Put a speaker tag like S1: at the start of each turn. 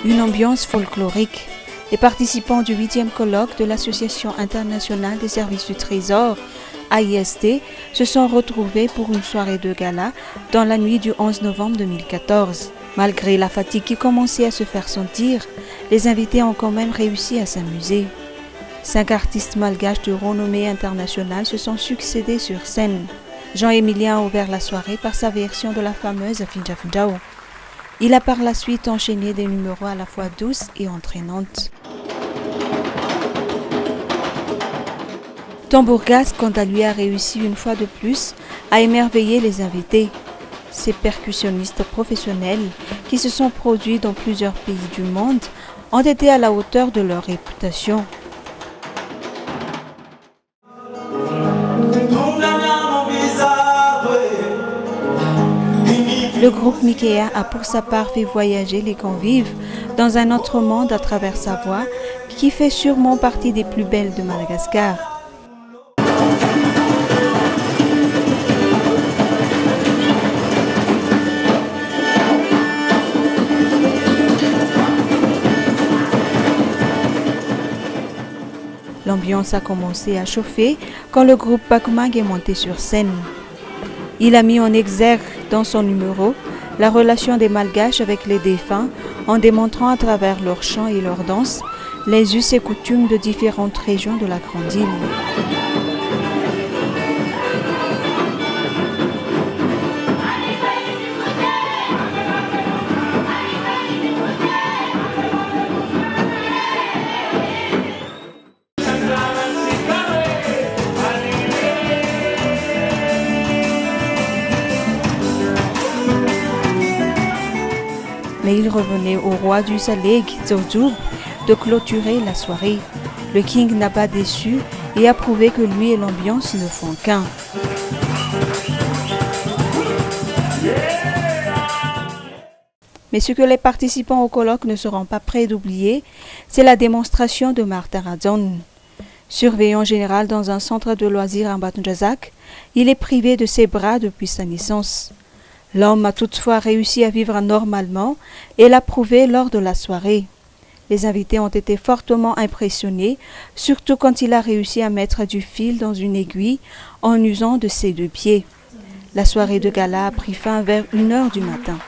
S1: Une ambiance folklorique. Les participants du 8e colloque de l'Association internationale des services du Trésor, AIST, se sont retrouvés pour une soirée de gala dans la nuit du 11 novembre 2014. Malgré la fatigue qui commençait à se faire sentir, les invités ont quand même réussi à s'amuser. 5 artistes malgaches de renommée internationale se sont succédés sur scène. Jean-Émilien a ouvert la soirée par sa version de la fameuse Finja Finjao. Il a par la suite enchaîné des numéros à la fois douces et entraînantes. Tambourgas, quant à lui, a réussi une fois de plus à émerveiller les invités. Ces percussionnistes professionnels, qui se sont produits dans plusieurs pays du monde, ont été à la hauteur de leur réputation. Le groupe Mikea a pour sa part fait voyager les convives dans un autre monde à travers sa voix, qui fait sûrement partie des plus belles de Madagascar. L'ambiance a commencé à chauffer quand le groupe Pakmag est monté sur scène. Il a mis en exergue dans son numéro la relation des Malgaches avec les défunts en démontrant à travers leurs chants et leurs danses les us et coutumes de différentes régions de la Grande Île. Mais il revenait au roi du Saleg, Zozoub, de clôturer la soirée. Le king n'a pas déçu et a prouvé que lui et l'ambiance ne font qu'un. Mais ce que les participants au colloque ne seront pas prêts d'oublier, c'est la démonstration de Martha Radzon. Surveillant général dans un centre de loisirs à Batunjazak, il est privé de ses bras depuis sa naissance. L'homme a toutefois réussi à vivre normalement et l'a prouvé lors de la soirée. Les invités ont été fortement impressionnés, surtout quand il a réussi à mettre du fil dans une aiguille en usant de ses 2 pieds. La soirée de gala a pris fin vers 1h du matin.